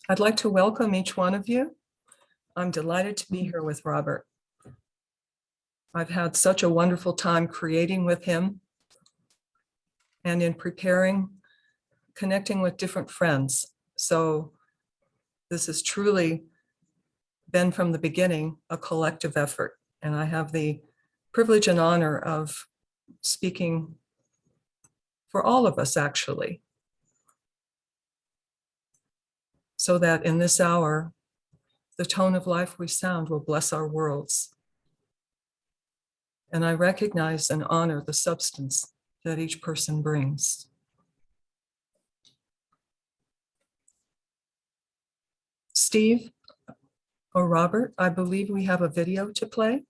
I'd like to welcome each one of you. I'm delighted to be here with Robert. I've had such a wonderful time creating with him and in preparing, connecting with different friends. So this has truly been from the beginning a collective effort. And I have the privilege and honor of speaking for all of us, actually, so that in this hour, the tone of life we sound will bless our worlds. And I recognize and honor the substance that each person brings. Steve or Robert, I believe we have a video to play.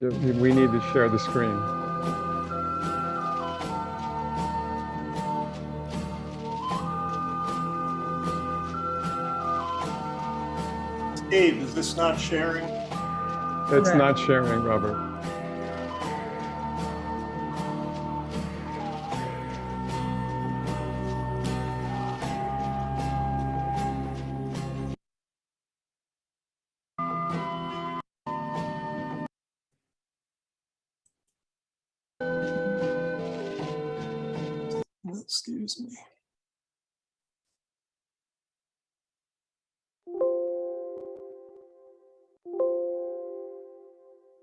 We need to share the screen. Steve, is this not sharing? It's Correct. not sharing, Robert. Excuse me.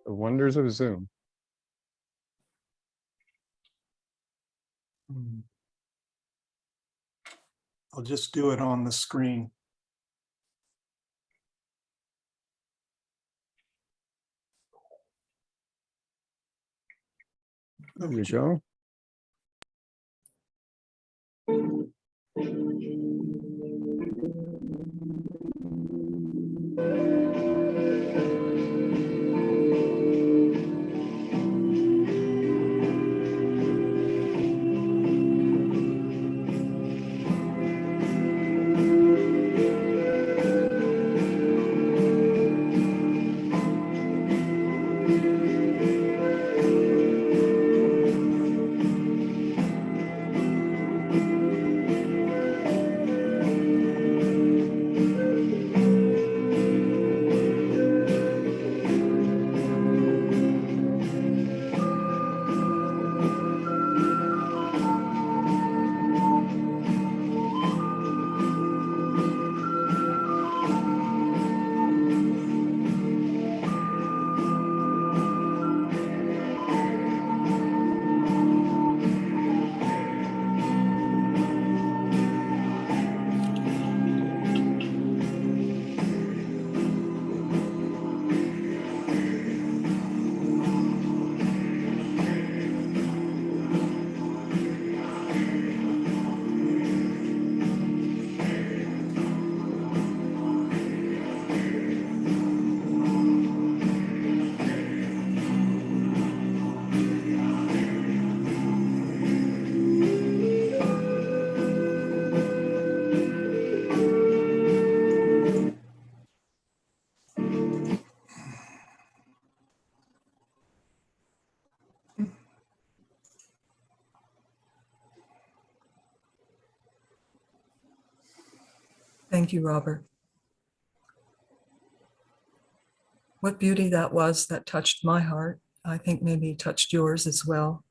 The wonders of Zoom. I'll just do it on the screen. There you go. Thank you, Robert. What beauty that was that touched my heart. I think maybe touched yours as well.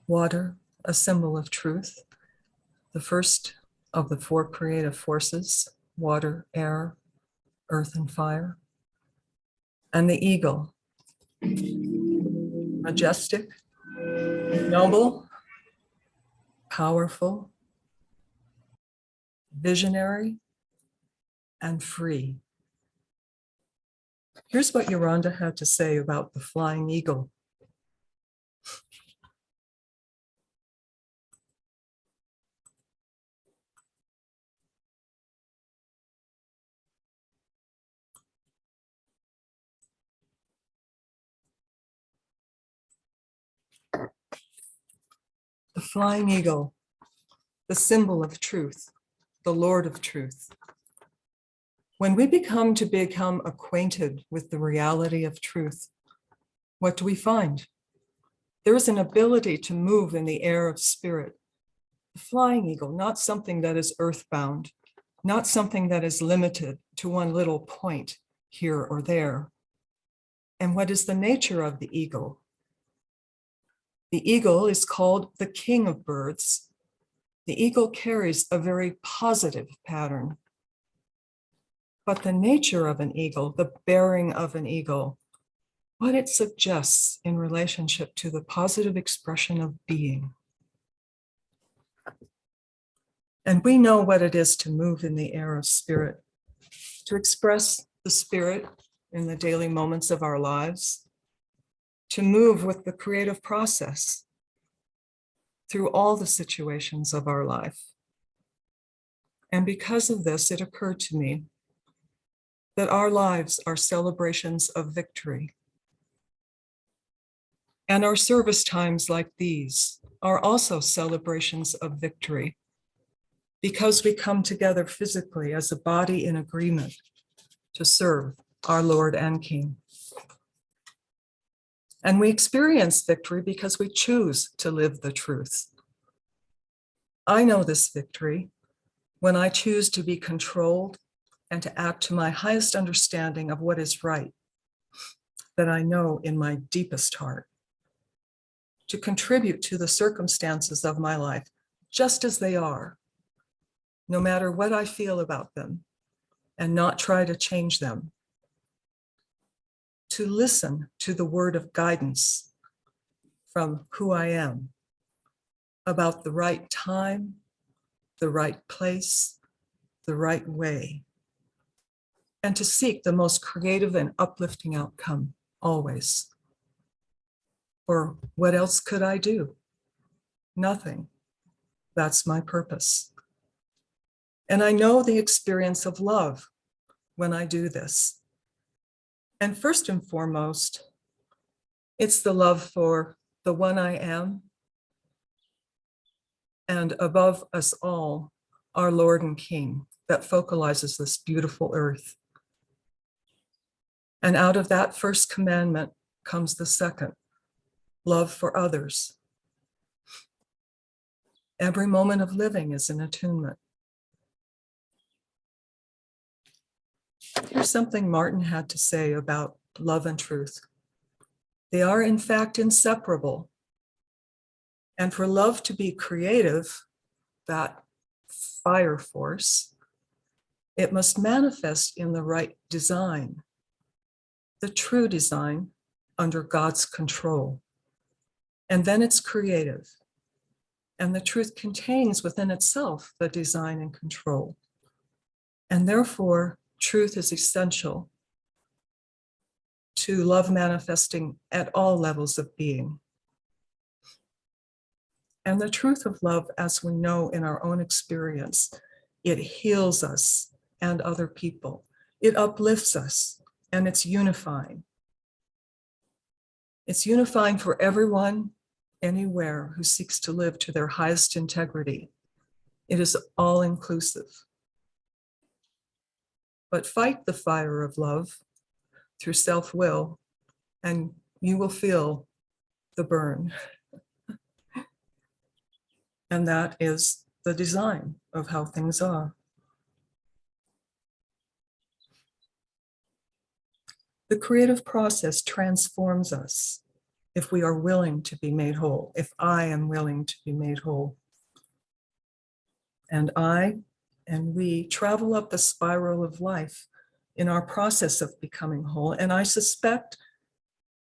Water, a symbol of truth. The first of the four creative forces, water, air, earth, and fire. And the eagle, majestic, noble, powerful, visionary, and free. Here's what Yolanda had to say about the flying eagle. The flying eagle, the symbol of truth, the Lord of truth. When we become acquainted with the reality of truth, what do we find? There is an ability to move in the air of spirit. The flying eagle, not something that is earthbound, not something that is limited to one little point here or there. And what is the nature of the eagle? The eagle is called the king of birds. The eagle carries a very positive pattern. But the nature of an eagle, the bearing of an eagle, what it suggests in relationship to the positive expression of being. And we know what it is to move in the air of spirit, to express the spirit in the daily moments of our lives, to move with the creative process through all the situations of our life. And because of this, it occurred to me that our lives are celebrations of victory. And our service times like these are also celebrations of victory, because we come together physically as a body in agreement to serve our Lord and King. And we experience victory because we choose to live the truth. I know this victory when I choose to be controlled and to act to my highest understanding of what is right, that I know in my deepest heart, to contribute to the circumstances of my life just as they are, no matter what I feel about them, and not try to change them. To listen to the word of guidance from who I am about the right time, the right place, the right way, and to seek the most creative and uplifting outcome always. Or what else could I do? Nothing. That's my purpose. And I know the experience of love when I do this. And first and foremost, it's the love for the one I am, and above us all, our Lord and King, that focalizes this beautiful earth. And out of that first commandment comes the second, love for others. Every moment of living is an attunement. Here's something Martin had to say about love and truth. They are in fact inseparable. And for love to be creative, that fire force, it must manifest in the right design, the true design under God's control. And then it's creative. And the truth contains within itself the design and control. And therefore, truth is essential to love manifesting at all levels of being. And the truth of love, as we know in our own experience, it heals us and other people. It uplifts us, and it's unifying. It's unifying for everyone, anywhere, who seeks to live to their highest integrity. It is all inclusive. But fight the fire of love through self-will, and you will feel the burn. And that is the design of how things are. The creative process transforms us if we are willing to be made whole, if I am willing to be made whole. And I and we travel up the spiral of life in our process of becoming whole. And I suspect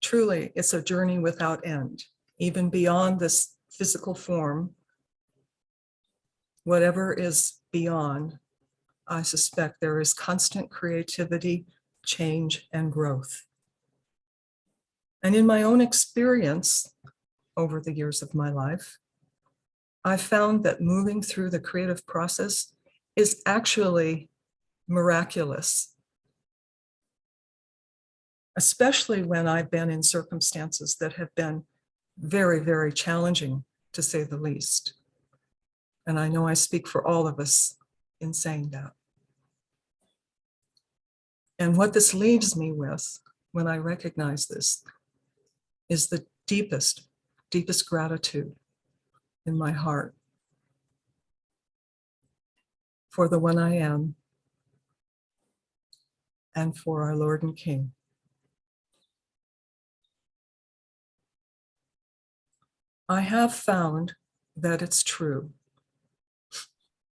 truly it's a journey without end, even beyond this physical form. Whatever is beyond, I suspect there is constant creativity, change, and growth. And in my own experience over the years of my life, I found that moving through the creative process is actually miraculous, especially when I've been in circumstances that have been very, very challenging, to say the least. And I know I speak for all of us in saying that. And what this leaves me with when I recognize this is the deepest, deepest gratitude in my heart for the one I am and for our Lord and King. I have found that it's true.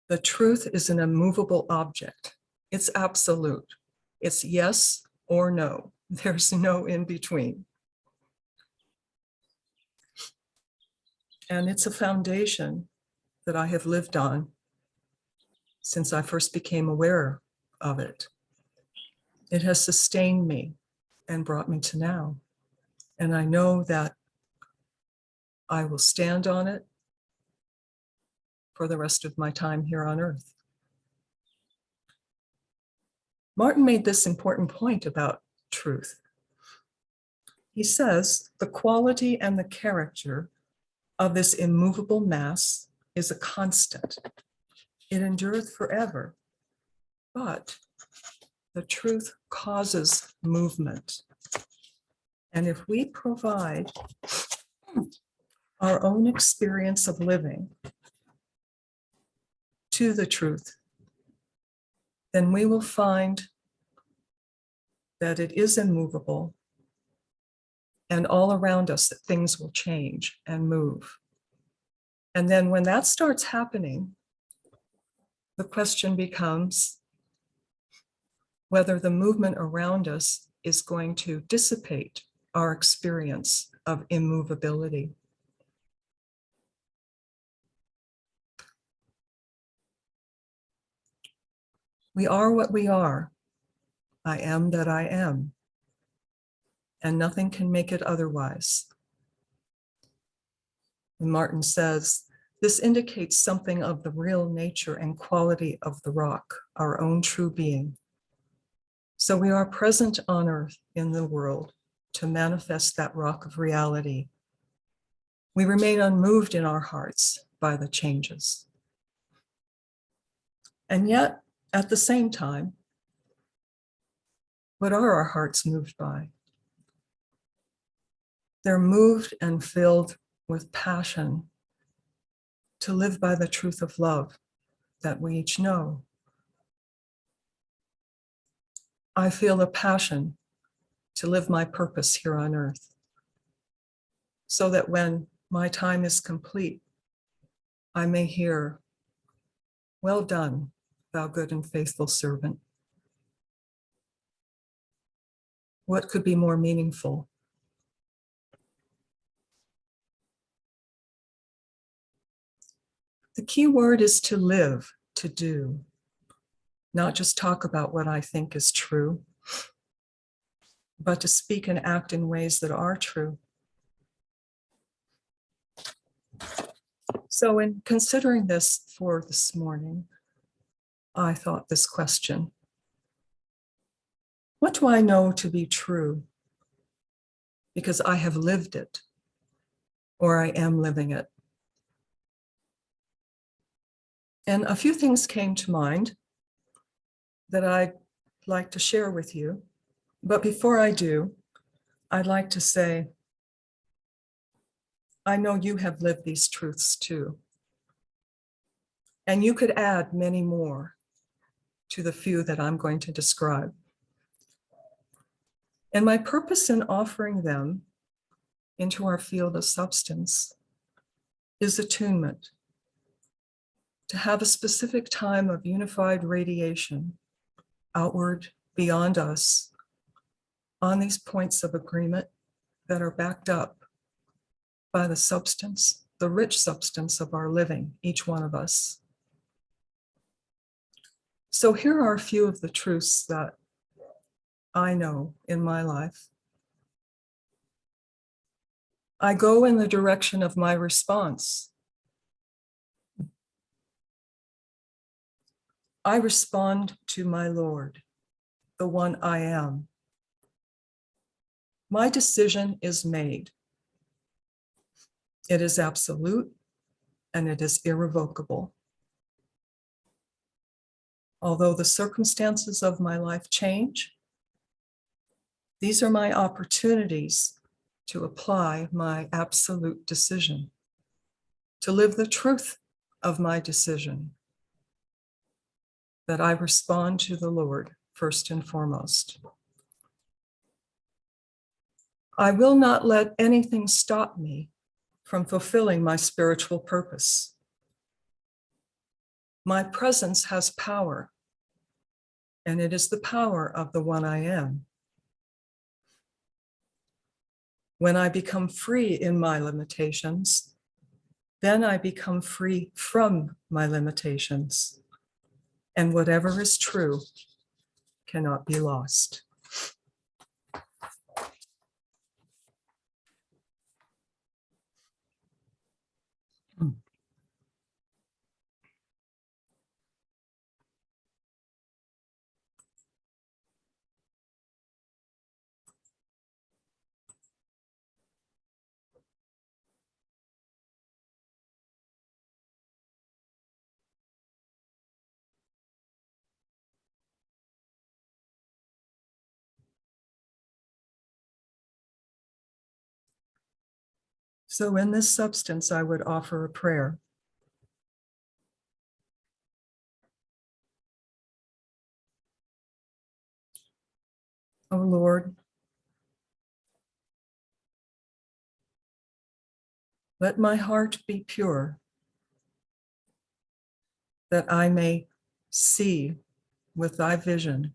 The truth is an immovable object. It's absolute. It's yes or no. There's no in between. And it's a foundation that I have lived on since I first became aware of it. It has sustained me and brought me to now. And I know that I will stand on it for the rest of my time here on earth. Martin made this important point about truth. He says, the quality and the character of this immovable mass is a constant. It endureth forever, but the truth causes movement. And if we provide our own experience of living to the truth, then we will find that it is immovable, and all around us that things will change and move. And then when that starts happening, the question becomes whether the movement around us is going to dissipate our experience of immovability. We are what we are. I am that I am. And nothing can make it otherwise. And Martin says, this indicates something of the real nature and quality of the rock, our own true being. So we are present on earth in the world to manifest that rock of reality. We remain unmoved in our hearts by the changes. And yet, at the same time, what are our hearts moved by? They're moved and filled with passion to live by the truth of love that we each know. I feel a passion to live my purpose here on earth, so that when my time is complete, I may hear, well done, thou good and faithful servant. What could be more meaningful? The key word is to live, to do, not just talk about what I think is true, but to speak and act in ways that are true. So in considering this for this morning, I thought this question: what do I know to be true because I have lived it, or I am living it? And a few things came to mind that I'd like to share with you. But before I do, I'd like to say, I know you have lived these truths too. And you could add many more to the few that I'm going to describe. And my purpose in offering them into our field of substance is attunement, to have a specific time of unified radiation outward beyond us on these points of agreement that are backed up by the substance, the rich substance of our living, each one of us. So here are a few of the truths that I know in my life. I go in the direction of my response. I respond to my Lord, the one I am. My decision is made. It is absolute and it is irrevocable. Although the circumstances of my life change, these are my opportunities to apply my absolute decision, to live the truth of my decision, that I respond to the Lord first and foremost. I will not let anything stop me from fulfilling my spiritual purpose. My presence has power, and it is the power of the one I am. When I become free in my limitations, then I become free from my limitations, and whatever is true cannot be lost. So in this substance, I would offer a prayer. O Lord, let my heart be pure, that I may see with thy vision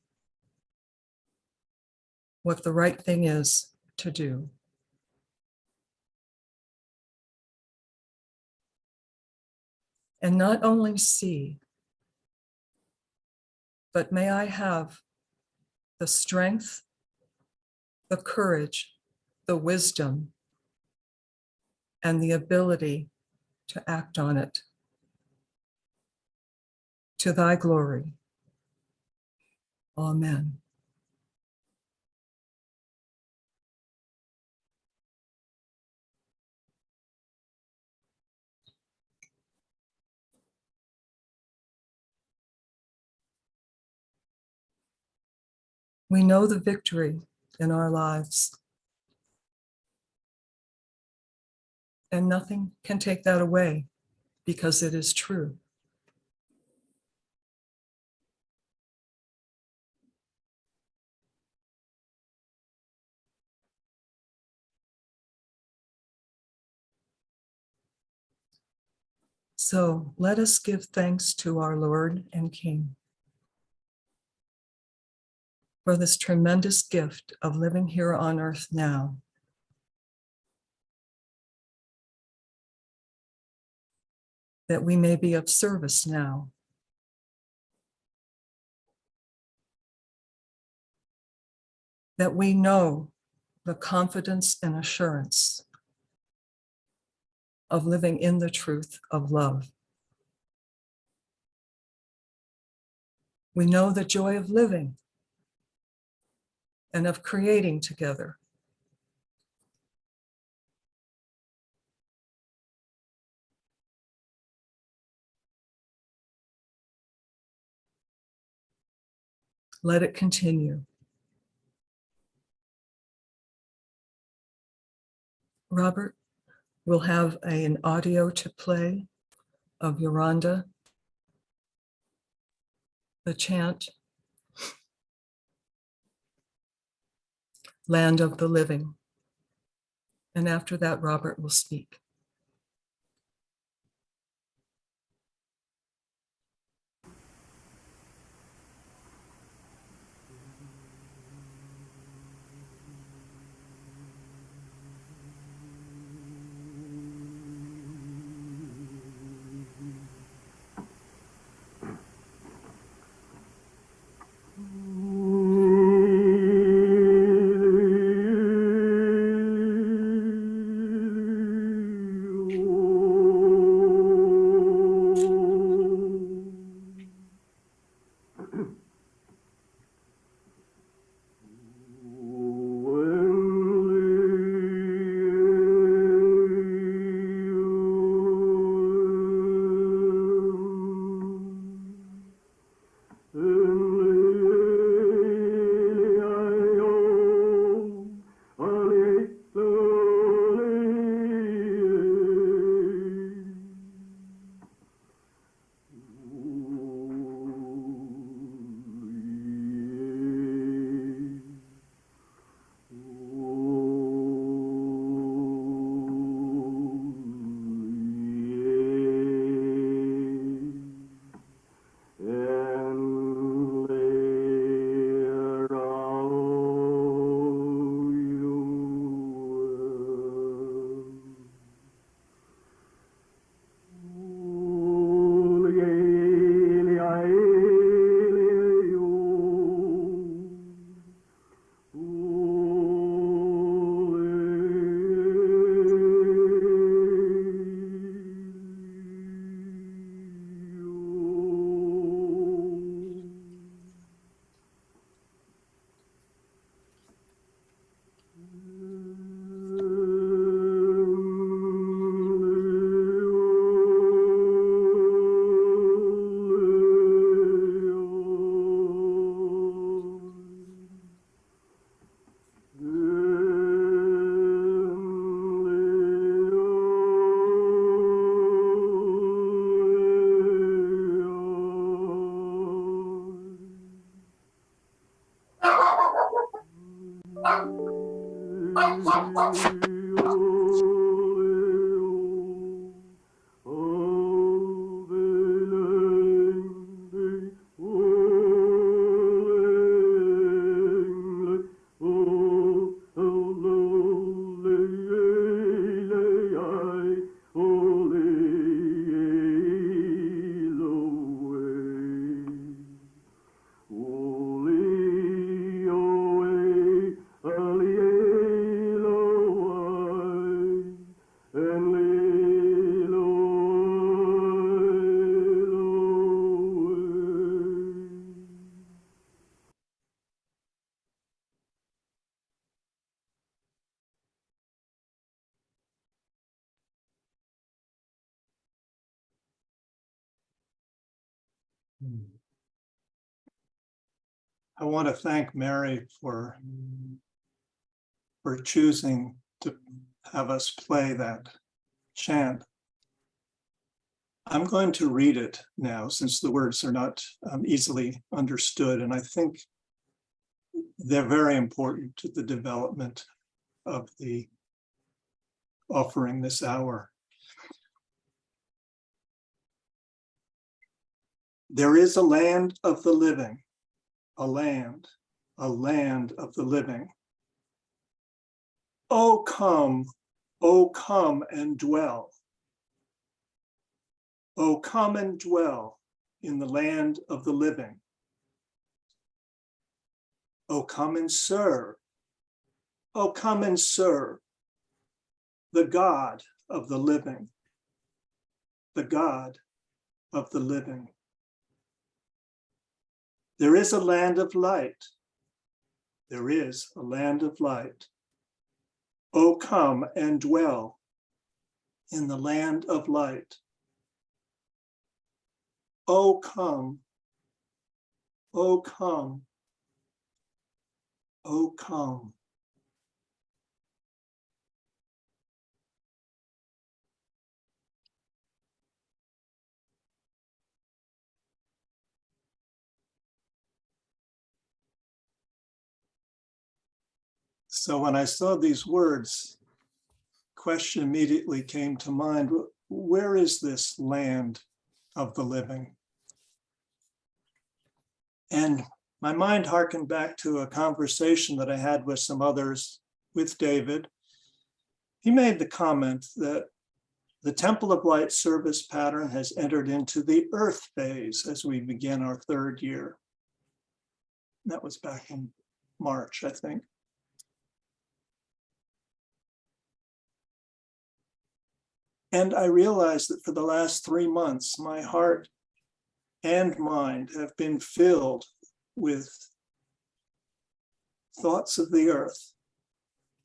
what the right thing is to do. And not only see, but may I have the strength, the courage, the wisdom, and the ability to act on it. To thy glory. Amen. We know the victory in our lives, and nothing can take that away because it is true. So let us give thanks to our Lord and King for this tremendous gift of living here on earth now. That we may be of service now. That we know the confidence and assurance of living in the truth of love. We know the joy of living and of creating together. Let it continue. Robert will have an audio to play of Yolanda, the chant, Land of the Living. And after that, Robert will speak. I want to thank Mary for choosing to have us play that chant. I'm going to read it now since the words are not easily understood, and I think they're very important to the development of the offering this hour. There is a land of the living, a land of the living. O come and dwell. O come and dwell in the land of the living. O come and serve. O come and serve the God of the living, the God of the living. There is a land of light. There is a land of light. O come and dwell in the land of light. O come, O come, O come. So when I saw these words, question immediately came to mind, where is this land of the living? And my mind harkened back to a conversation that I had with some others, with David. He made the comment that the Temple of Light service pattern has entered into the earth phase as we begin our third year. That was back in March, I think. And I realized that for the last 3 months, my heart and mind have been filled with thoughts of the earth.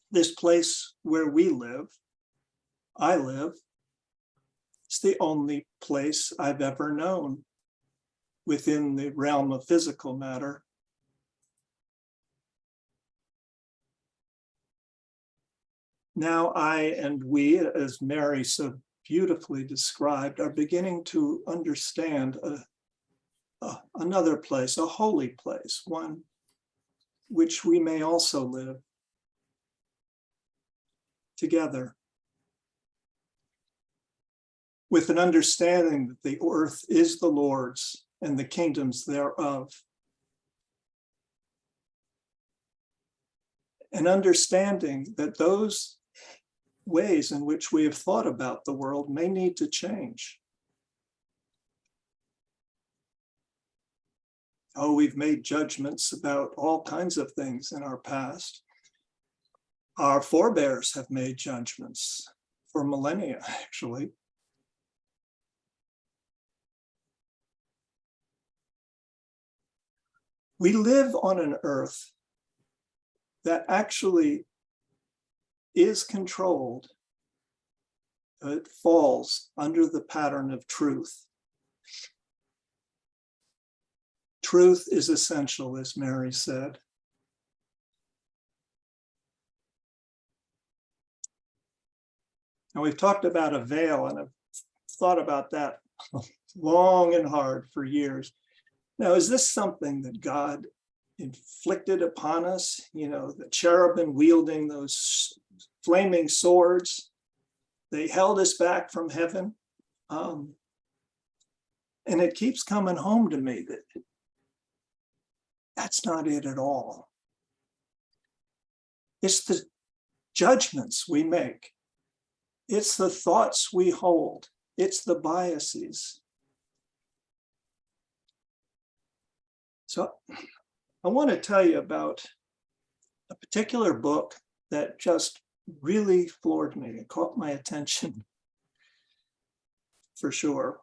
This place where we live, I live, it's the only place I've ever known within the realm of physical matter. Now I and we, as Mary so beautifully described, are beginning to understand another place, a holy place, one which we may also live together, with an understanding that the earth is the Lord's and the kingdoms thereof. An understanding that those ways in which we have thought about the world may need to change. Oh, we've made judgments about all kinds of things in our past. Our forebears have made judgments for millennia, actually. We live on an earth that actually is controlled. It falls under the pattern of truth. Truth is essential, as Mary said. Now, we've talked about a veil, and I've thought about that long and hard for years. Now, is this something that God inflicted upon us, the cherubim wielding those flaming swords. They held us back from heaven. And it keeps coming home to me that that's not it at all. It's the judgments we make. It's the thoughts we hold. It's the biases. So I want to tell you about a particular book that just really floored me. It caught my attention for sure.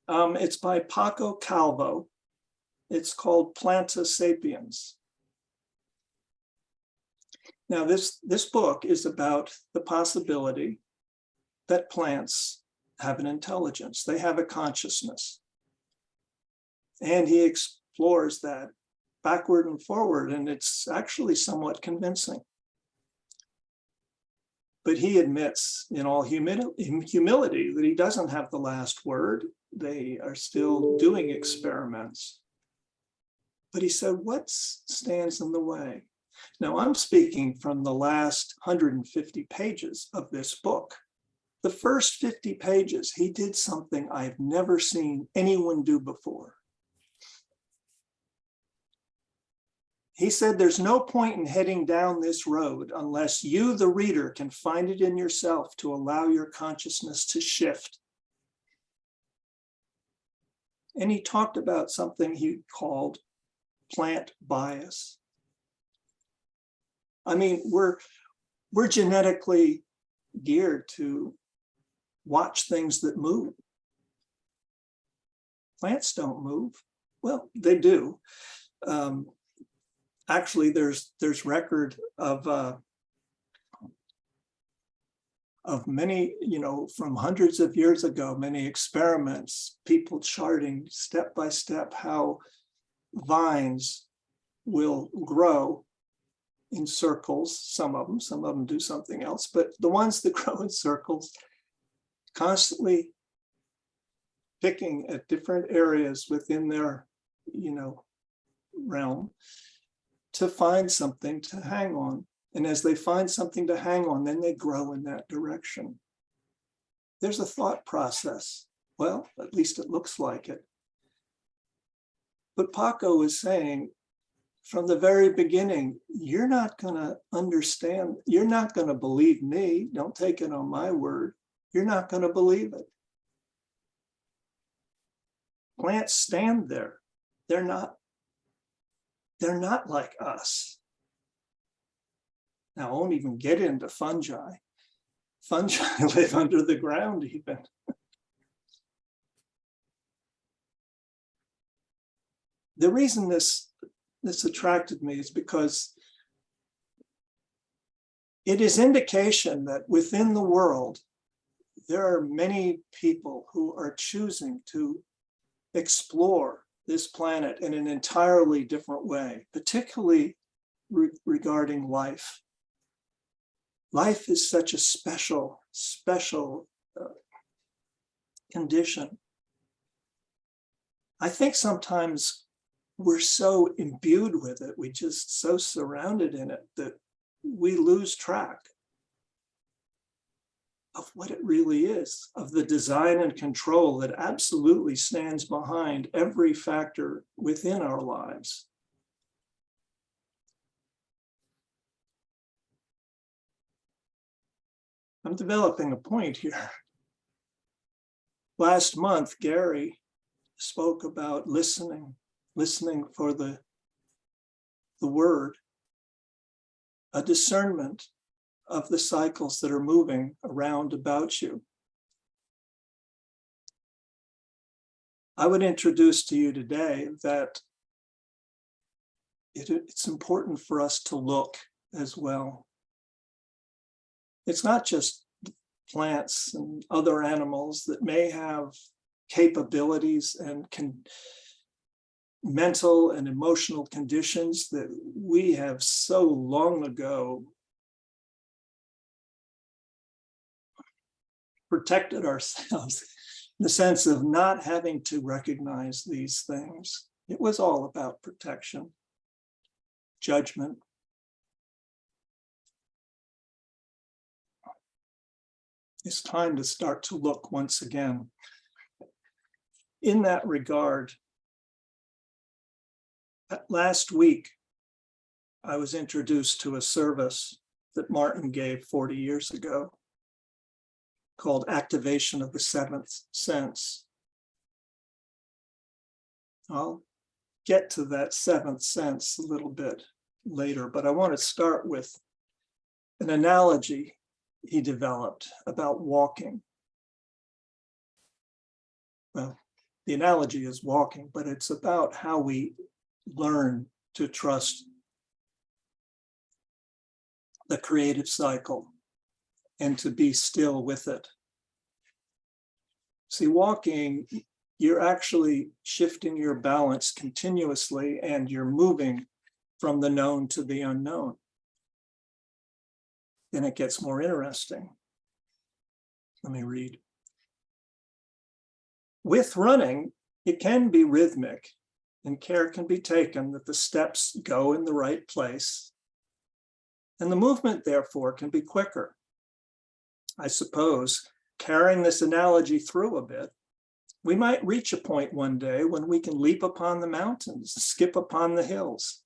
It's by Paco Calvo. It's called Planta Sapiens. Now, this book is about the possibility that plants have an intelligence. They have a consciousness. And he explores that backward and forward, and it's actually somewhat convincing. But he admits in all humility that he doesn't have the last word. They are still doing experiments. But he said, what stands in the way? Now, I'm speaking from the last 150 pages of this book. The first 50 pages, he did something I've never seen anyone do before. He said, there's no point in heading down this road unless you, the reader, can find it in yourself to allow your consciousness to shift. And he talked about something he called plant bias. I mean, we're genetically geared to watch things that move. Plants don't move. Well, they do. Actually, there's record of many, from hundreds of years ago, many experiments, people charting step by step how vines will grow in circles. Some of them do something else, but the ones that grow in circles, constantly picking at different areas within their, realm to find something to hang on. And as they find something to hang on, then they grow in that direction. There's a thought process. Well, at least it looks like it. But Paco is saying, from the very beginning, you're not going to understand, you're not going to believe me. Don't take it on my word. You're not going to believe it. Plants stand there. They're not like us. Now, I won't even get into fungi. Fungi live under the ground even. The reason this attracted me is because it is indication that within the world, there are many people who are choosing to explore this planet in an entirely different way, particularly regarding life. Life is such a special condition. I think sometimes we're so imbued with it, we just so surrounded in it that we lose track of what it really is, of the design and control that absolutely stands behind every factor within our lives. I'm developing a point here. Last month, Gary spoke about listening for the word, a discernment of the cycles that are moving around about you. I would introduce to you today that it's important for us to look as well. It's not just plants and other animals that may have capabilities and mental and emotional conditions that we have so long ago protected ourselves in the sense of not having to recognize these things. It was all about protection. judgment. It's time to start to look once again. In that regard, last week, I was introduced to a service that Martin gave 40 years ago called Activation of the Seventh Sense. I'll get to that seventh sense a little bit later, but I want to start with an analogy he developed about walking. Well, the analogy is walking, but it's about how we learn to trust the creative cycle and to be still with it. See, walking, you're actually shifting your balance continuously and you're moving from the known to the unknown. Then it gets more interesting. Let me read. With running, it can be rhythmic and care can be taken that the steps go in the right place. And the movement, therefore, can be quicker. I suppose, carrying this analogy through a bit, we might reach a point one day when we can leap upon the mountains, skip upon the hills.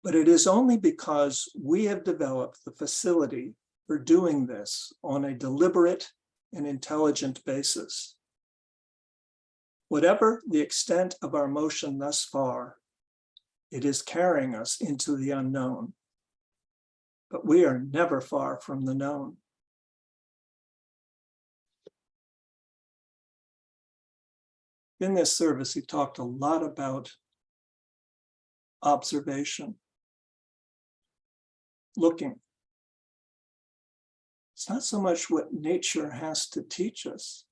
But it is only because we have developed the facility for doing this on a deliberate and intelligent basis. Whatever the extent of our motion thus far, it is carrying us into the unknown. But we are never far from the known. In this service, he talked a lot about observation, looking. It's not so much what nature has to teach us,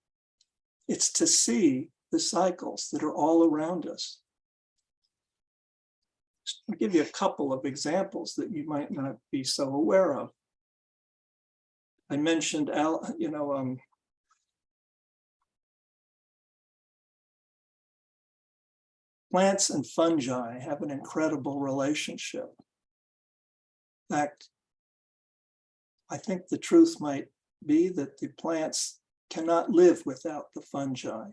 it's to see the cycles that are all around us. I'll give you a couple of examples that you might not be so aware of. I mentioned, plants and fungi have an incredible relationship. In fact, I think the truth might be that the plants cannot live without the fungi.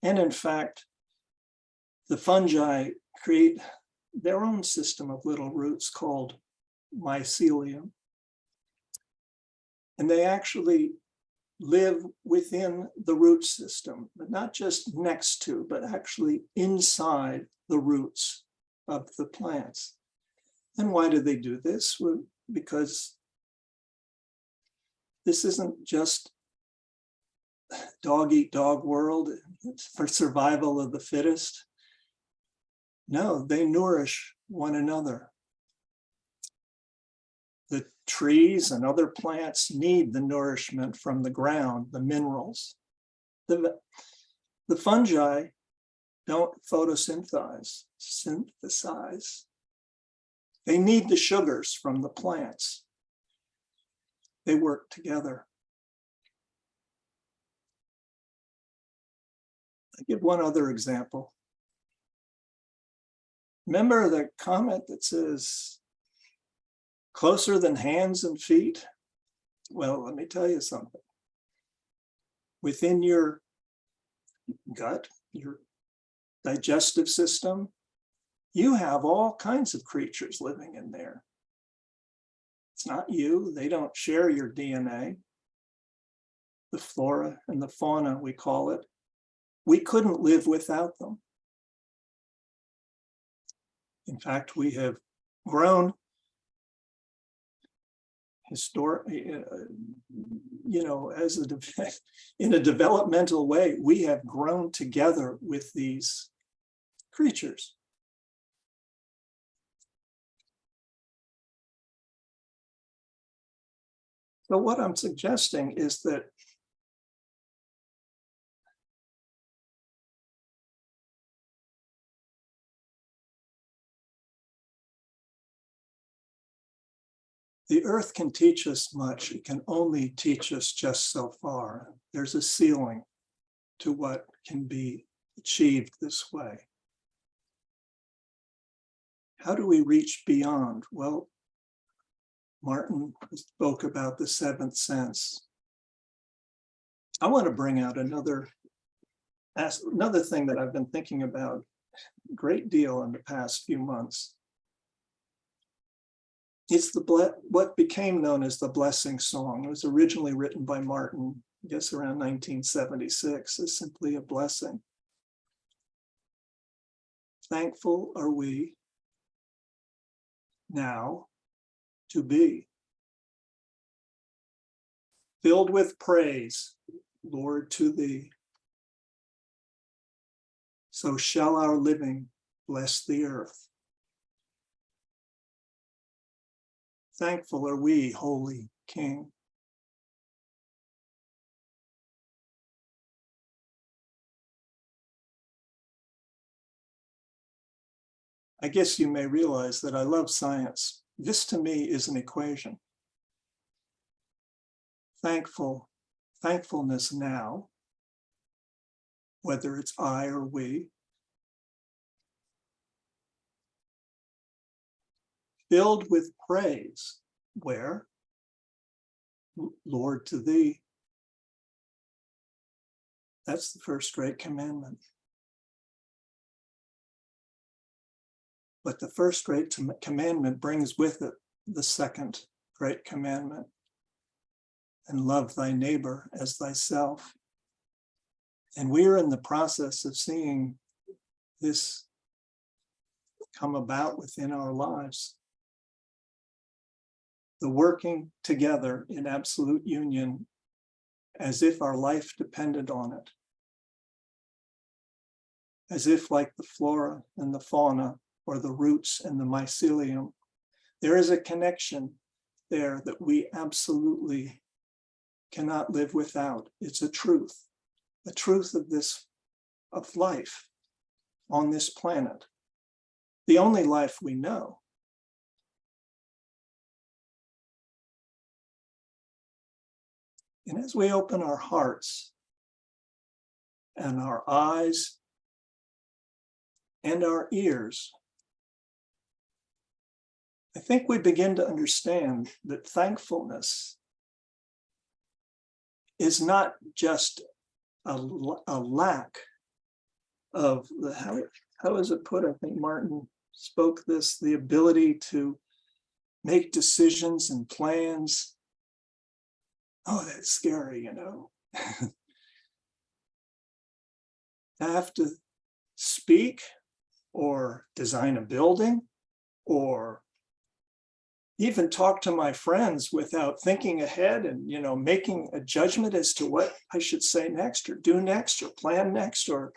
And in fact, the fungi create their own system of little roots called mycelium. And they actually live within the root system, but not just next to, but actually inside the roots of the plants. And why do they do this? Well, because this isn't just dog eat dog world for survival of the fittest. No, they nourish one another. The trees and other plants need the nourishment from the ground, the minerals. The fungi don't photosynthesize. They need the sugars from the plants. They work together. I'll give one other example. Remember the comment that says, closer than hands and feet? Well, let me tell you something. Within your gut, your digestive system, you have all kinds of creatures living in there. It's not you, they don't share your DNA. The flora and the fauna, we call it. We couldn't live without them. In fact, we have grown in a developmental way, we have grown together with these creatures. So what I'm suggesting is that the earth can teach us much. It can only teach us just so far. There's a ceiling to what can be achieved this way. How do we reach beyond? Well, Martin spoke about the seventh sense. I want to bring out another thing that I've been thinking about a great deal in the past few months. It's what became known as the blessing song. It was originally written by Martin, I guess around 1976, as simply a blessing. Thankful are we now to be filled with praise, Lord, to thee. So shall our living bless the earth. Thankful are we, Holy King. I guess you may realize that I love science. This to me is an equation. Thankfulness now, whether it's I or we, filled with praise, where? Lord, to thee. That's the first great commandment. But the first great commandment brings with it the second great commandment, and love thy neighbor as thyself. And we are in the process of seeing this come about within our lives. The working together in absolute union as if our life depended on it. As if, like the flora and the fauna, or the roots and the mycelium, there is a connection there that we absolutely cannot live without. It's a truth of life on this planet, the only life we know. And as we open our hearts and our eyes and our ears, I think we begin to understand that thankfulness is not just a lack of how is it put? I think Martin spoke this, the ability to make decisions and plans. Oh, that's scary, you know. I have to speak or design a building or even talk to my friends without thinking ahead and, you know, making a judgment as to what I should say next or do next or plan next, or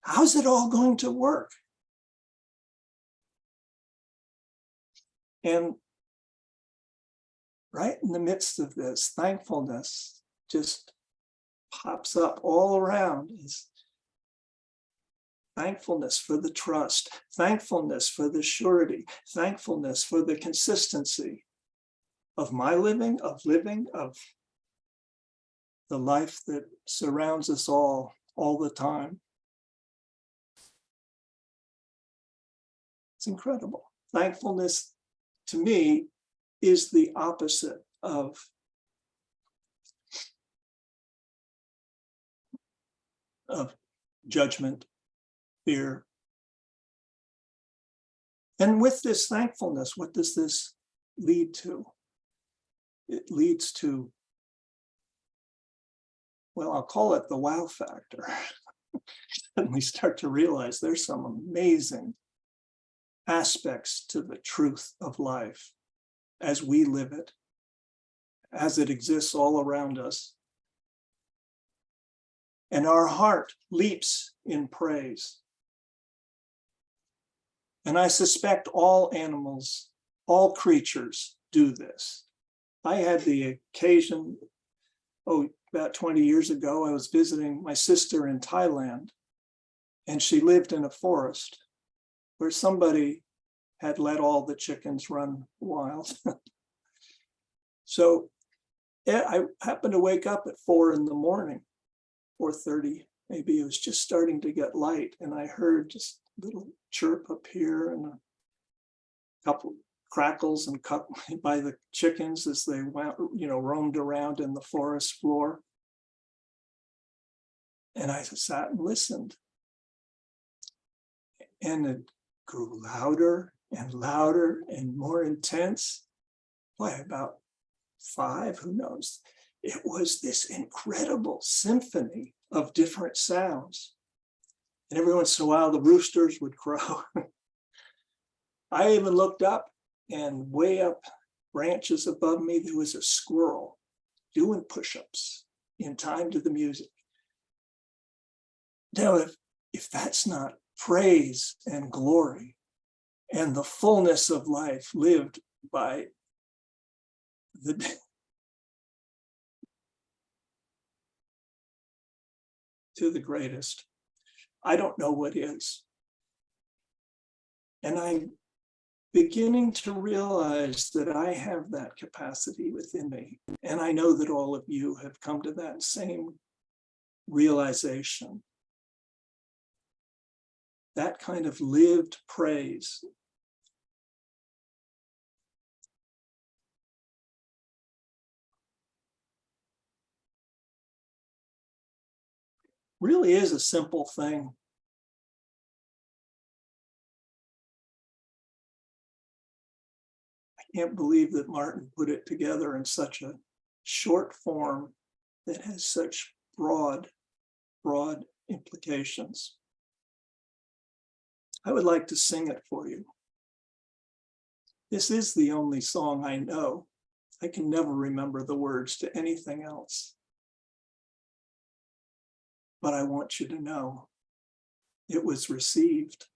how's it all going to work? And right in the midst of this, thankfulness just pops up all around. Is thankfulness for the trust, thankfulness for the surety, thankfulness for the consistency of my living, of the life that surrounds us all the time. It's incredible. Thankfulness, to me, is the opposite of judgment, fear. And with this thankfulness, what does this lead to? It leads to, well, I'll call it the wow factor. And we start to realize there's some amazing aspects to the truth of life as we live it, as it exists all around us. And our heart leaps in praise. And I suspect all animals, all creatures do this. I had the occasion, about 20 years ago, I was visiting my sister in Thailand, and she lived in a forest where somebody had let all the chickens run wild. So I happened to wake up at 4 a.m, 4:30, maybe. It was just starting to get light, and I heard just little chirp up here and a couple crackles and cut by the chickens as they went, roamed around in the forest floor. And I sat and listened. And it grew louder and louder and more intense. By about 5, who knows? It was this incredible symphony of different sounds. And every once in a while, the roosters would crow. I even looked up, and way up branches above me, there was a squirrel doing push-ups in time to the music. Now, if that's not praise and glory and the fullness of life lived by to the greatest, I don't know what is. And I'm beginning to realize that I have that capacity within me. And I know that all of you have come to that same realization. That kind of lived praise. Really is a simple thing. I can't believe that Martin put it together in such a short form that has such broad implications. I would like to sing it for you. This is the only song I know. I can never remember the words to anything else. But I want you to know it was received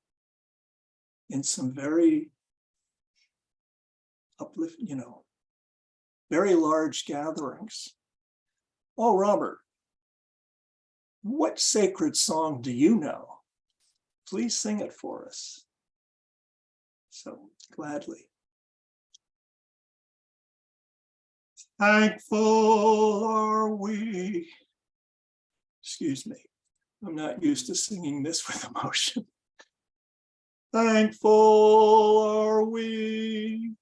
in some very very large gatherings. Oh, Robert, what sacred song do you know? Please sing it for us. So gladly. Thankful are we. Excuse me, I'm not used to singing this with emotion. Thankful are we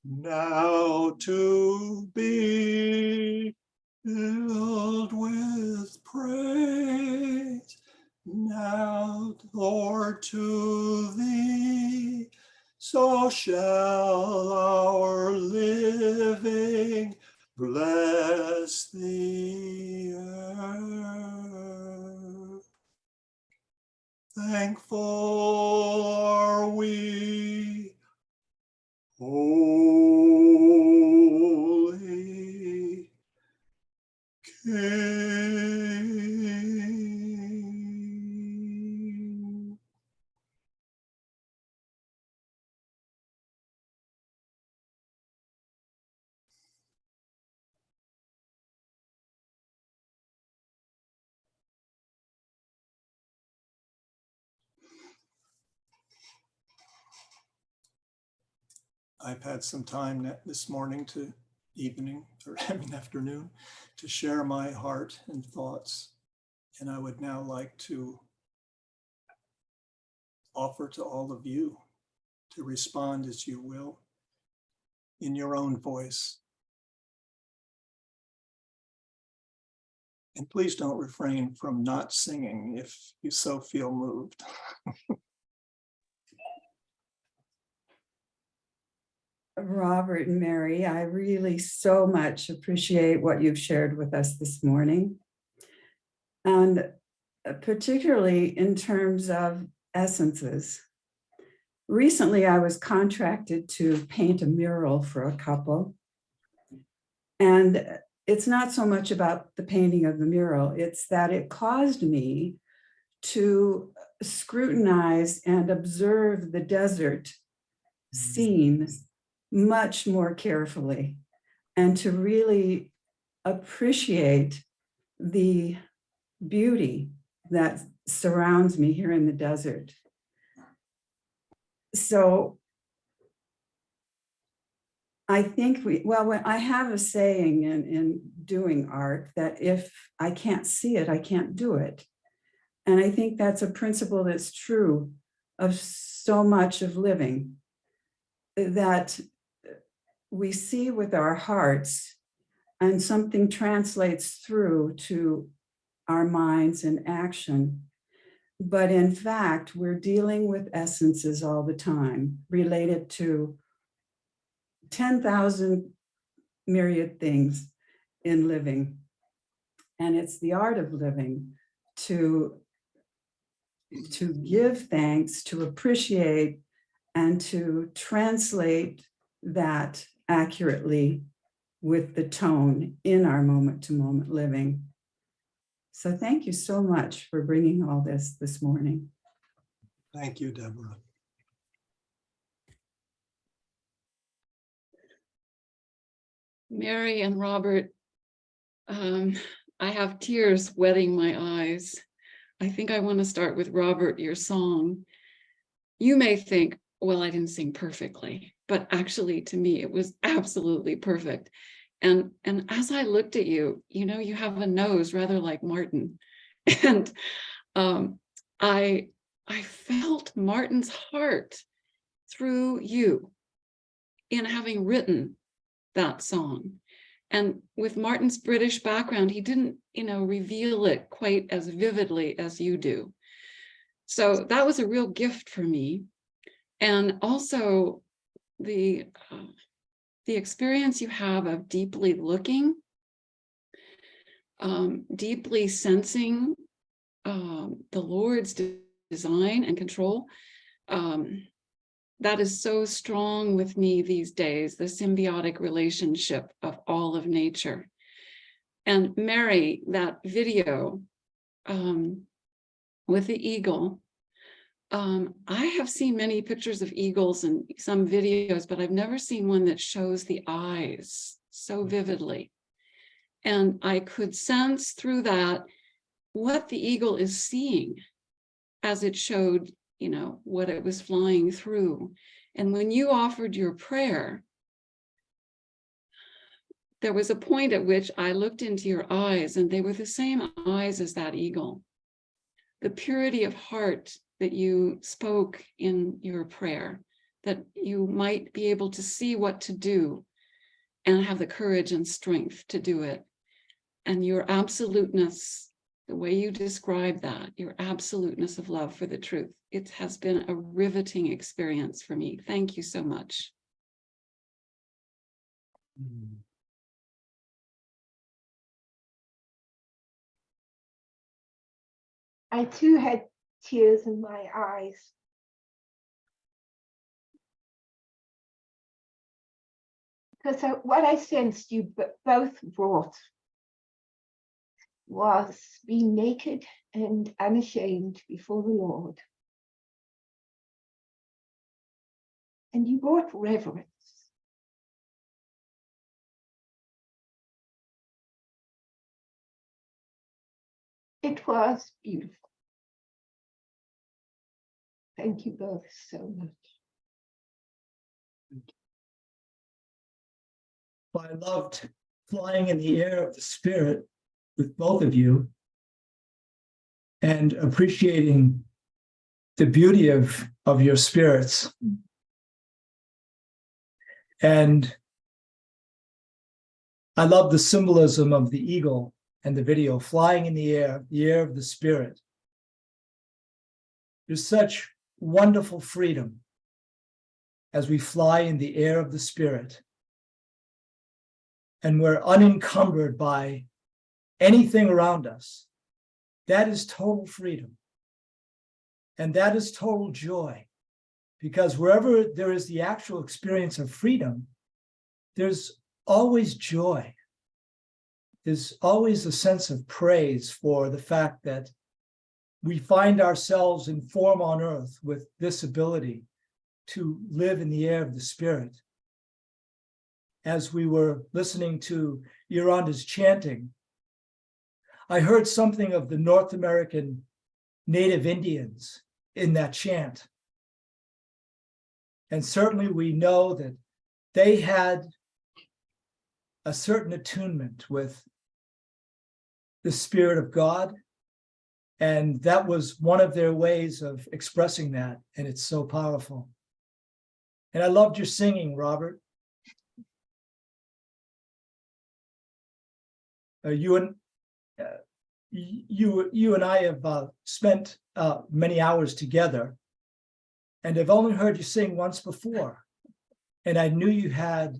now to be filled with praise, now, Lord, to thee, so shall our living bless the earth. Thankful are we, holy King. I've had some time this morning to afternoon to share my heart and thoughts. And I would now like to offer to all of you to respond as you will in your own voice. And please don't refrain from not singing if you so feel moved. Robert and Mary, I really so much appreciate what you've shared with us this morning. And particularly in terms of essences. Recently, I was contracted to paint a mural for a couple. And it's not so much about the painting of the mural, it's that it caused me to scrutinize and observe the desert scene much more carefully and to really appreciate the beauty that surrounds me here in the desert. So I think I have a saying in doing art that if I can't see it, I can't do it. And I think that's a principle that's true of so much of living that we see with our hearts, and something translates through to our minds in action. But in fact, we're dealing with essences all the time related to 10,000 myriad things in living. And it's the art of living to give thanks, to appreciate, and to translate that accurately with the tone in our moment-to-moment living. So thank you so much for bringing all this morning. Thank you, Deborah. Mary and Robert, I have tears wetting my eyes. I think I want to start with Robert, your song. You may think, well, I didn't sing perfectly, but actually to me, it was absolutely perfect. And as I looked at you, you know, you have a nose rather like Martin. And I felt Martin's heart through you in having written that song. And with Martin's British background, he didn't, you know, reveal it quite as vividly as you do. So that was a real gift for me. And also the experience you have of deeply looking, deeply sensing the Lord's design and control. That is so strong with me these days, the symbiotic relationship of all of nature. And Mary, that video with the eagle, I have seen many pictures of eagles and some videos, but I've never seen one that shows the eyes so vividly. And I could sense through that what the eagle is seeing as it showed, you know, what it was flying through. And when you offered your prayer, there was a point at which I looked into your eyes and they were the same eyes as that eagle. The purity of heart that you spoke in your prayer, that you might be able to see what to do and have the courage and strength to do it. And your absoluteness, the way you describe that, your absoluteness of love for the truth, it has been a riveting experience for me. Thank you so much. I too had tears in my eyes. Because what I sensed you both brought was being naked and unashamed before the Lord. And you brought reverence. It was beautiful. Thank you both so much. I loved flying in the air of the Spirit with both of you and appreciating the beauty of your spirits. And I love the symbolism of the eagle and the video flying in the air of the Spirit. There's such wonderful freedom as we fly in the air of the Spirit. And we're unencumbered by anything around us. That is total freedom. And that is total joy. Because wherever there is the actual experience of freedom, there's always joy. There's always a sense of praise for the fact that we find ourselves in form on earth with this ability to live in the air of the Spirit. As we were listening to Yolanda's chanting, I heard something of the North American Native Indians in that chant. And certainly we know that they had a certain attunement with the Spirit of God And that was one of their ways of expressing that. And it's so powerful. And I loved your singing, Robert. You and I have spent many hours together, and I've only heard you sing once before. And I knew you had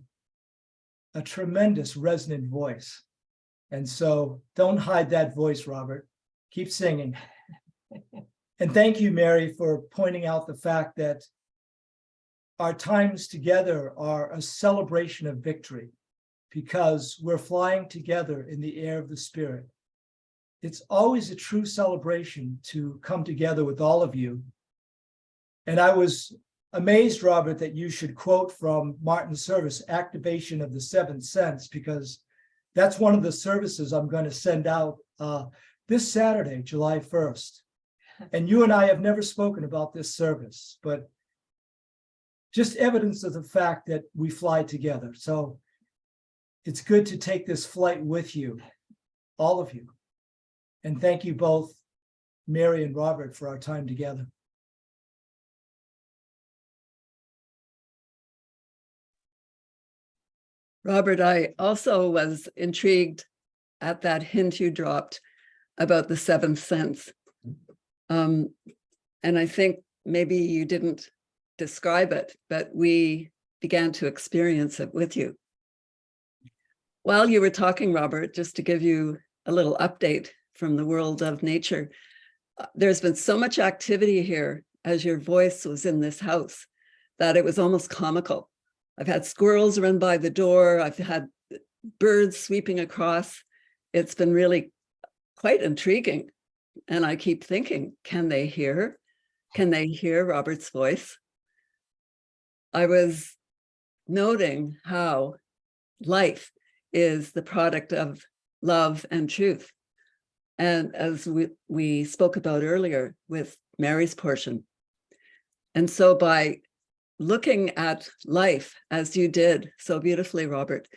a tremendous resonant voice. And so don't hide that voice, Robert. Keep singing. And thank you, Mary, for pointing out the fact that our times together are a celebration of victory because we're flying together in the air of the Spirit. It's always a true celebration to come together with all of you. And I was amazed, Robert, that you should quote from Martin's service, Activation of the Seventh Sense, because that's one of the services I'm going to send out this Saturday, July 1st. And you and I have never spoken about this service, but just evidence of the fact that we fly together. So it's good to take this flight with you, all of you. And thank you both, Mary and Robert, for our time together. Robert, I also was intrigued at that hint you dropped about the seventh sense. And I think maybe you didn't describe it, but we began to experience it with you. While you were talking, Robert, just to give you a little update from the world of nature, there's been so much activity here as your voice was in this house that it was almost comical. I've had squirrels run by the door. I've had birds sweeping across. It's been really quite intriguing. And I keep thinking, can they hear? Can they hear Robert's voice? I was noting how life is the product of love and truth. And as we spoke about earlier with Mary's portion. And so by looking at life as you did so beautifully, Robert,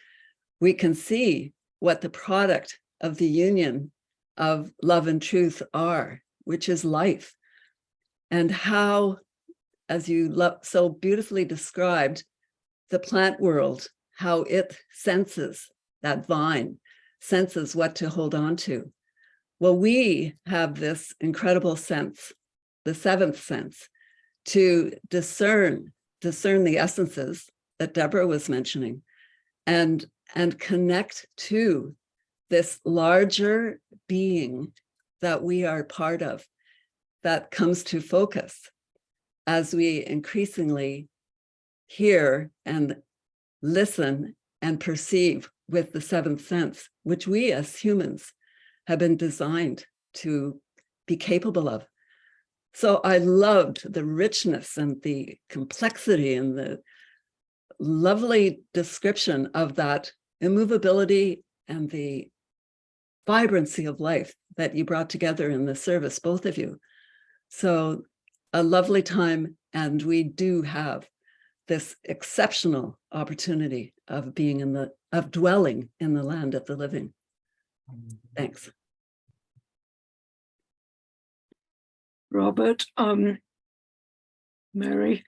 we can see what the product of the union of love and truth are, which is life. And how, as you so beautifully described, the plant world, how it senses that vine, senses what to hold on to. Well, we have this incredible sense, the seventh sense, to discern the essences that Deborah was mentioning, and connect to this larger being that we are part of, that comes to focus as we increasingly hear and listen and perceive with the seventh sense, which we as humans have been designed to be capable of. So I loved the richness and the complexity and the lovely description of that immovability and the vibrancy of life that you brought together in the service, both of you. So a lovely time, and we do have this exceptional opportunity of dwelling in the land of the living. Thanks. Robert, Mary,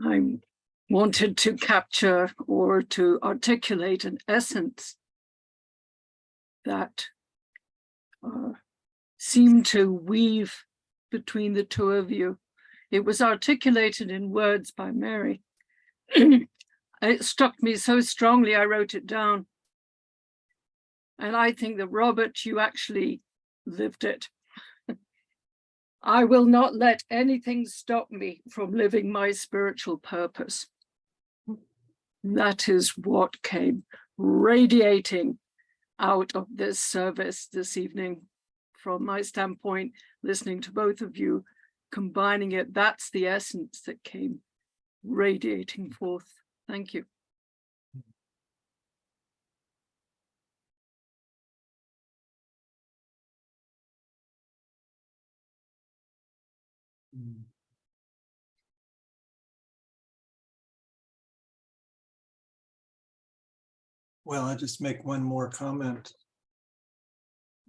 I wanted to capture or to articulate an essence that seemed to weave between the two of you. It was articulated in words by Mary. It struck me so strongly, I wrote it down. And I think that, Robert, you actually lived it. I will not let anything stop me from living my spiritual purpose. That is what came radiating out of this service this evening. From my standpoint, listening to both of you, combining it, that's the essence that came radiating forth. Thank you. Well, I'll just make one more comment.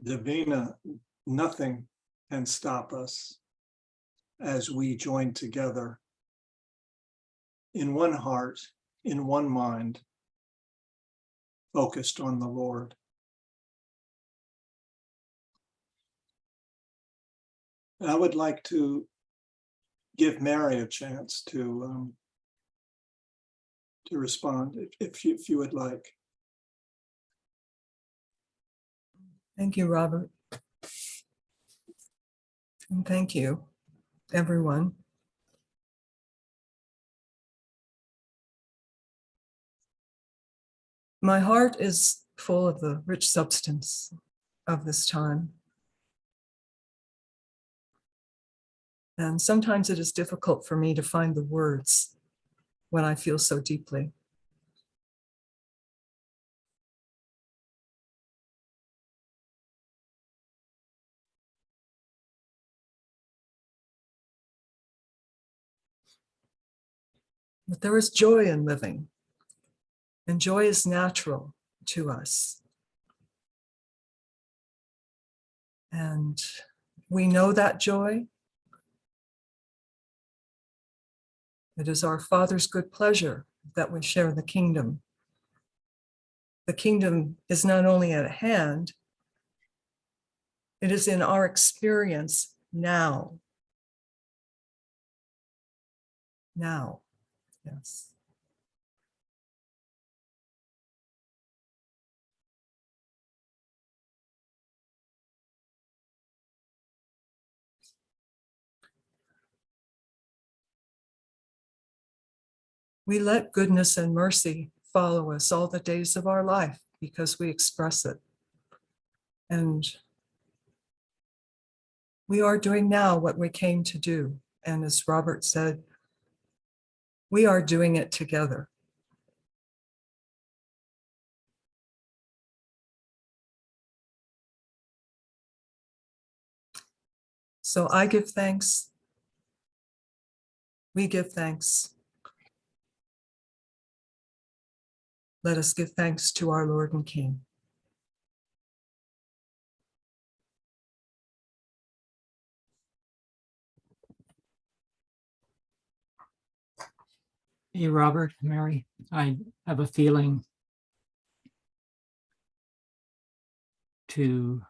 Davina, nothing can stop us as we join together in one heart, in one mind, focused on the Lord. I would like to give Mary a chance to respond if you would like. Thank you, Robert. And thank you, everyone. My heart is full of the rich substance of this time. And sometimes it is difficult for me to find the words when I feel so deeply. But there is joy in living, and joy is natural to us. And we know that joy. It is our Father's good pleasure that we share the kingdom. The kingdom is not only at hand, it is in our experience now. Now, yes. We let goodness and mercy follow us all the days of our life because we express it. And we are doing now what we came to do. And as Robert said, we are doing it together. So I give thanks. We give thanks. Let us give thanks to our Lord and King. Hey, Robert, Mary, I have a feeling to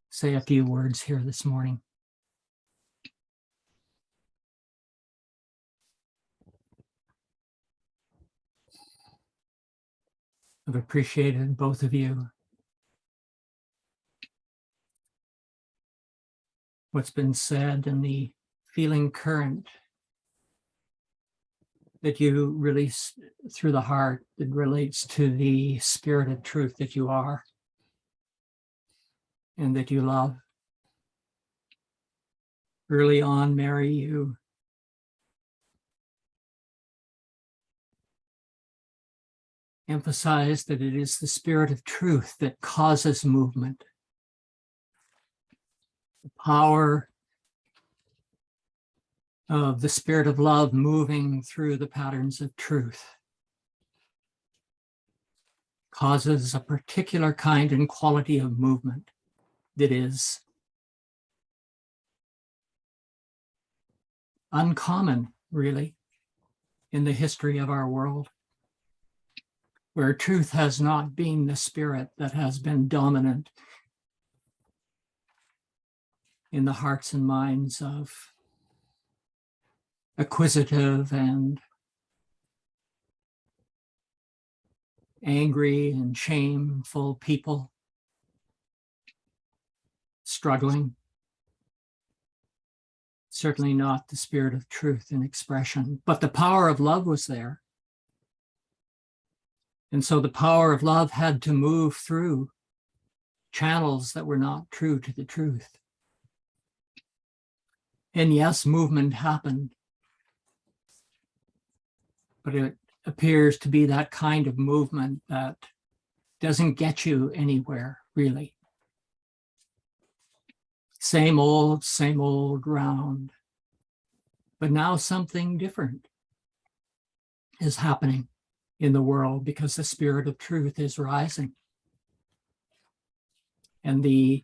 say a few words here this morning. I've appreciated both of you. What's been said and the feeling current that you release through the heart that relates to the spirit of truth that you are and that you love. Early on, Mary, you emphasized that it is the spirit of truth that causes movement. The power of the spirit of love moving through the patterns of truth causes a particular kind and quality of movement that is uncommon, really, in the history of our world, where truth has not been the spirit that has been dominant in the hearts and minds of acquisitive and angry and shameful people struggling. Certainly not the spirit of truth in expression, but the power of love was there. And so the power of love had to move through channels that were not true to the truth. And yes, movement happened, but it appears to be that kind of movement that doesn't get you anywhere, really. Same old ground. But now something different is happening in the world because the spirit of truth is rising. And the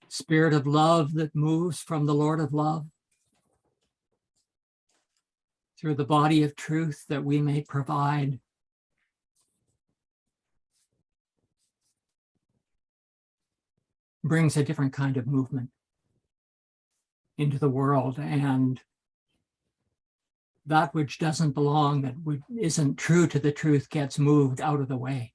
spirit of love that moves from the Lord of love through the body of truth that we may provide brings a different kind of movement into the world, and that which doesn't belong, that isn't true to the truth, gets moved out of the way.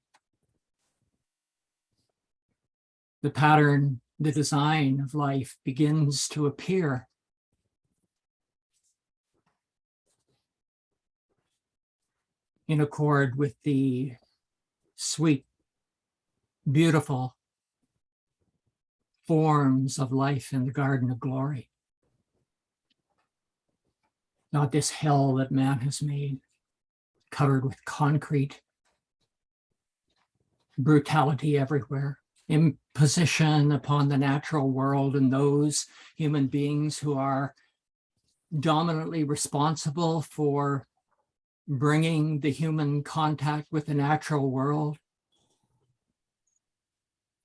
The pattern, the design of life begins to appear. In accord with the sweet, beautiful forms of life in the garden of glory. Not this hell that man has made, covered with concrete, brutality everywhere, imposition upon the natural world and those human beings who are dominantly responsible for bringing the human contact with the natural world.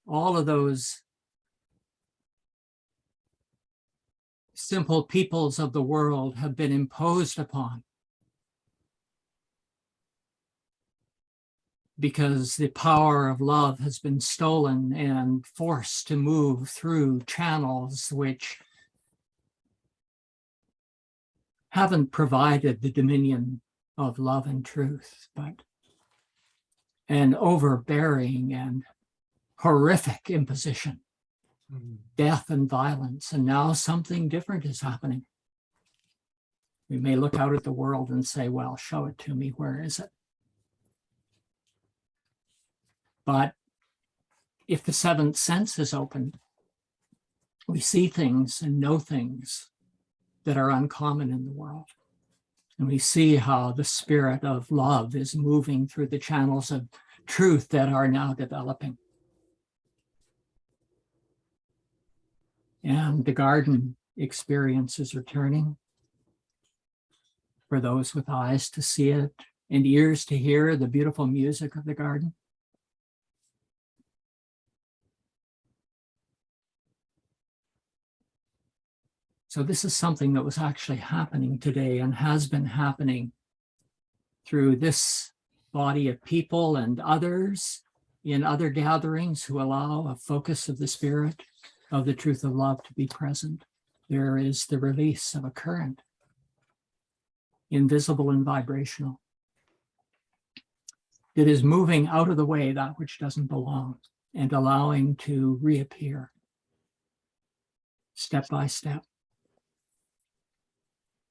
All of those simple peoples of the world have been imposed upon because the power of love has been stolen and forced to move through channels which haven't provided the dominion of love and truth, but an overbearing and horrific imposition, death and violence. And now something different is happening. We may look out at the world and say, well, show it to me, where is it? But if the seventh sense is opened, we see things and know things that are uncommon in the world. And we see how the spirit of love is moving through the channels of truth that are now developing. And the garden experience is returning for those with eyes to see it and ears to hear the beautiful music of the garden. So this is something that was actually happening today and has been happening through this body of people and others in other gatherings who allow a focus of the spirit of the truth of love to be present. There is the release of a current, invisible and vibrational, that is moving out of the way that which doesn't belong and allowing to reappear step by step.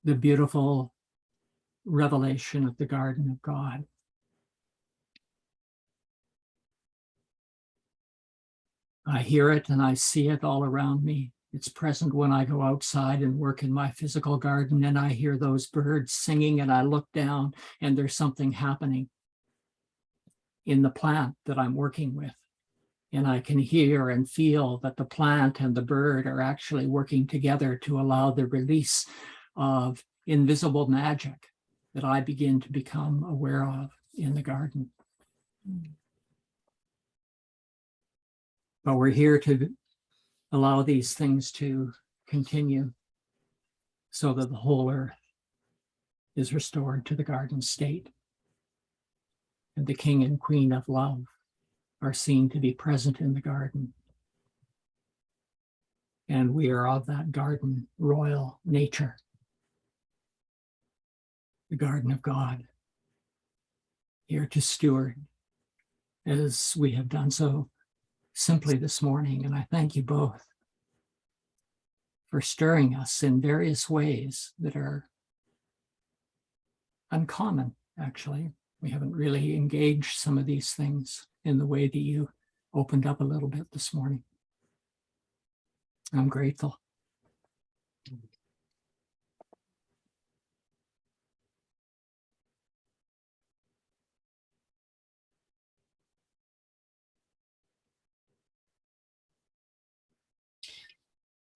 The beautiful revelation of the garden of God. I hear it and I see it all around me. It's present when I go outside and work in my physical garden and I hear those birds singing and I look down and there's something happening in the plant that I'm working with. And I can hear and feel that the plant and the bird are actually working together to allow the release of invisible magic that I begin to become aware of in the garden. But we're here to allow these things to continue so that the whole earth is restored to the garden state. And the king and queen of love are seen to be present in the garden. And we are of that garden royal nature, the garden of God, here to steward as we have done so simply this morning. And I thank you both for stirring us in various ways that are uncommon, actually. We haven't really engaged some of these things in the way that you opened up a little bit this morning. I'm grateful.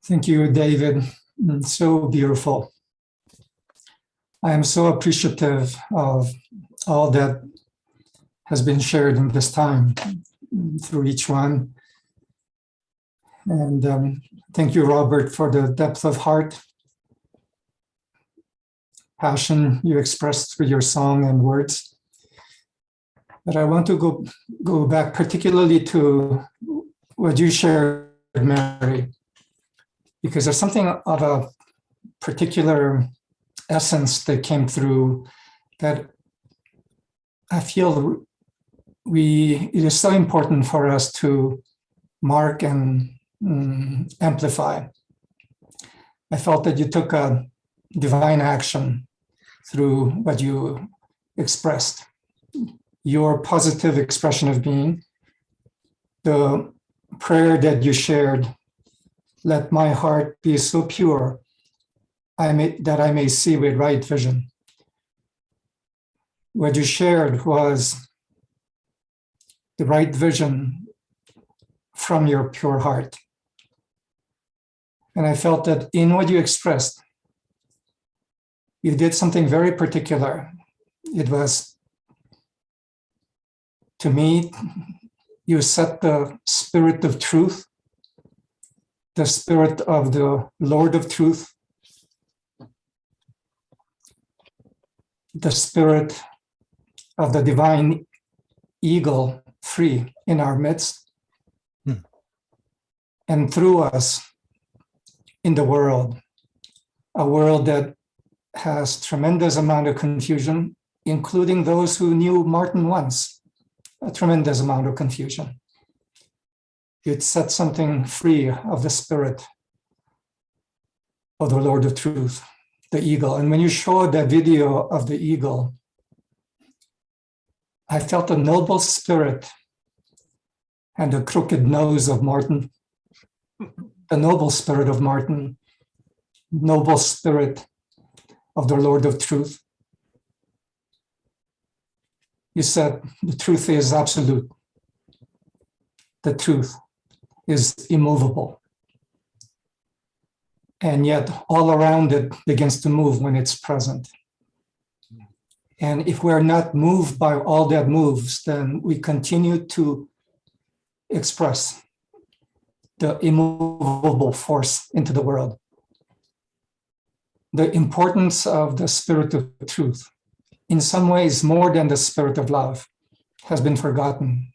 Thank you, David. So beautiful. I am so appreciative of all that has been shared in this time through each one. And thank you, Robert, for the depth of heart, passion you expressed through your song and words. But I want to go back particularly to what you shared, Mary, because there's something of a particular essence that came through that I feel it is so important for us to mark and amplify. I felt that you took a divine action through what you expressed, your positive expression of being, the prayer that you shared, let my heart be so pure that I may see with right vision. What you shared was the right vision from your pure heart. And I felt that in what you expressed, you did something very particular. It was, to me, you set the spirit of truth, the spirit of the Lord of truth, the spirit of the divine eagle free in our midst, and through us in the world, a world that has tremendous amount of confusion, including those who knew Martin once, a tremendous amount of confusion. It set something free of the spirit of the Lord of Truth, the eagle. And when you showed that video of the eagle, I felt the noble spirit and the crooked nose of Martin, the noble spirit of Martin, noble spirit of the Lord of Truth. You said the truth is absolute. The truth is immovable. And yet all around it begins to move when it's present. And if we're not moved by all that moves, then we continue to express the immovable force into the world. The importance of the spirit of truth, in some ways more than the spirit of love, has been forgotten.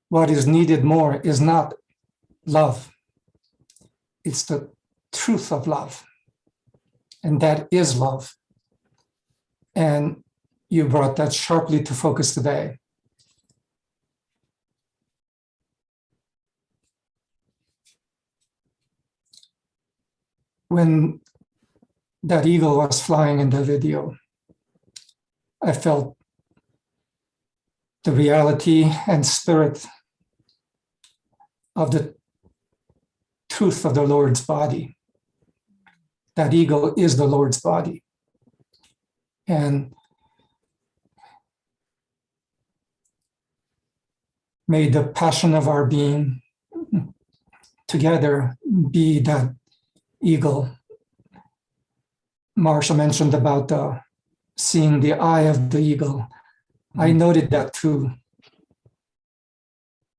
What is needed more is not love, it's the truth of love, and that is love. And you brought that sharply to focus today. When that eagle was flying in the video, I felt the reality and spirit of the truth of the Lord's body. That eagle is the Lord's body. And may the passion of our being together be that eagle. Marsha mentioned about seeing the eye of the eagle. I noted that too.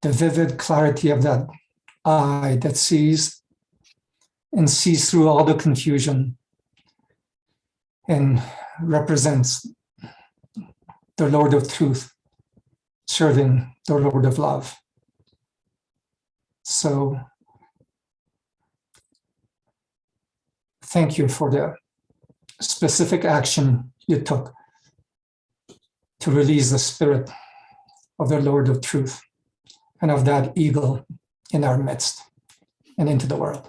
The vivid clarity of that eye that sees and sees through all the confusion and represents the Lord of Truth, serving the Lord of Love. So thank you for the specific action you took to release the spirit of the Lord of Truth and of that eagle in our midst and into the world.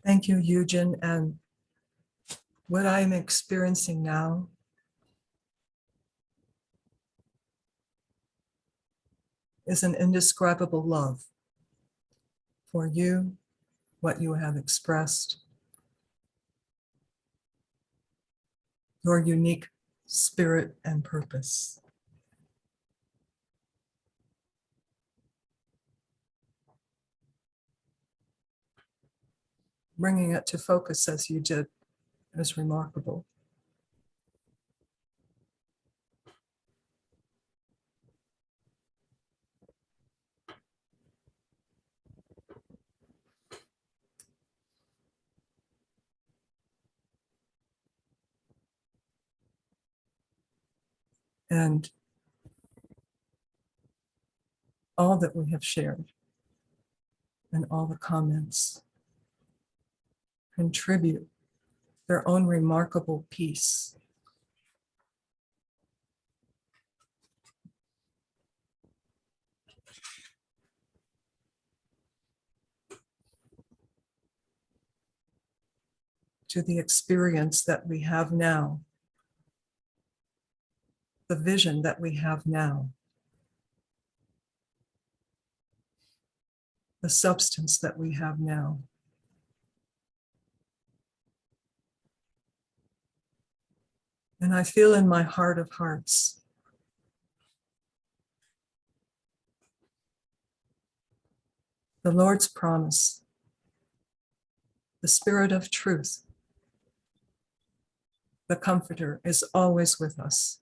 Thank you, Eugen. And What I am experiencing now is an indescribable love for you, what you have expressed, your unique spirit and purpose. Bringing it to focus as you did is remarkable. And all that we have shared and all the comments contribute their own remarkable piece to the experience that we have now, the vision that we have now, the substance that we have now. And I feel in my heart of hearts the Lord's promise, the Spirit of truth, the Comforter is always with us.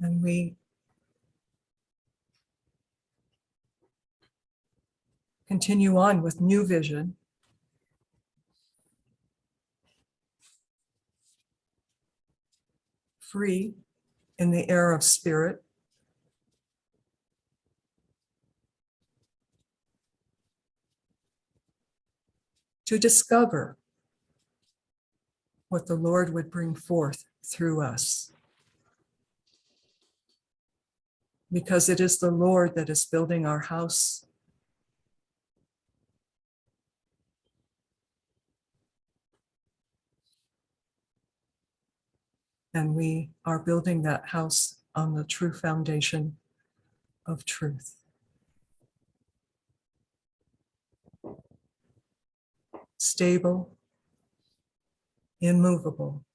And we continue on with new vision, free in the air of spirit, to discover what the Lord would bring forth through us. Because it is the Lord that is building our house. And we are building that house on the true foundation of truth. Stable, immovable,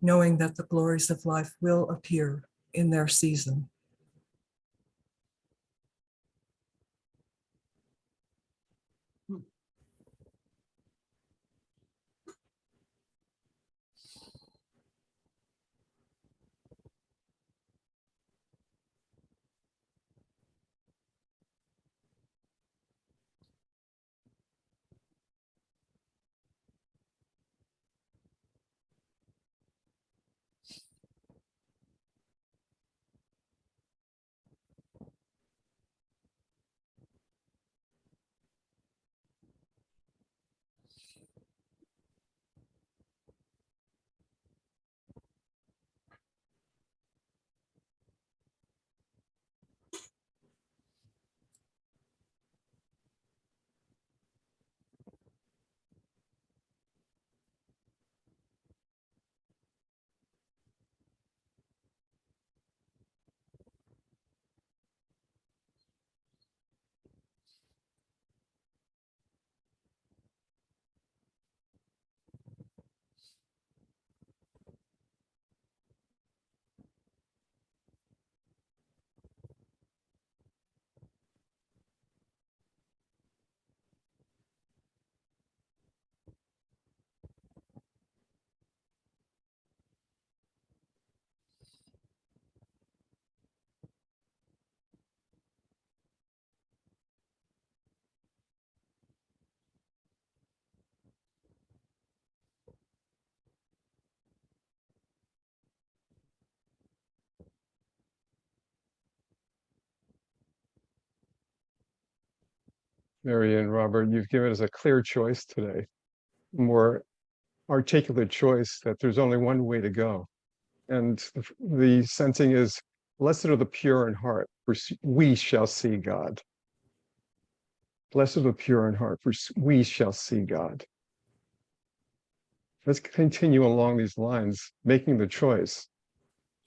knowing that the glories of life will appear in their season. Mary and Robert, you've given us a clear choice today, more articulate choice that there's only one way to go. And the sensing is, blessed are the pure in heart, for we shall see God. Blessed are the pure in heart, for we shall see God. Let's continue along these lines, making the choice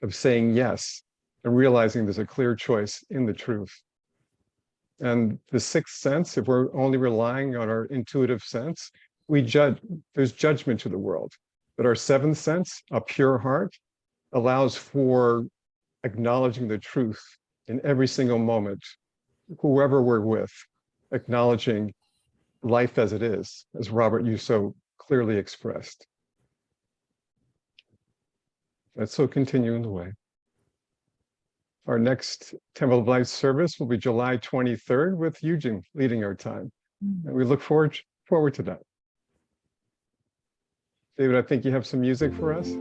of saying yes and realizing there's a clear choice in the truth. And the sixth sense, if we're only relying on our intuitive sense, we judge, there's judgment to the world. But our seventh sense, a pure heart, allows for acknowledging the truth in every single moment, whoever we're with, acknowledging life as it is, as Robert, you so clearly expressed. Let's so continue in the way. Our next Temple of Light service will be July 23rd with Eugene leading our time. And we look forward to that. David, I think you have some music for us.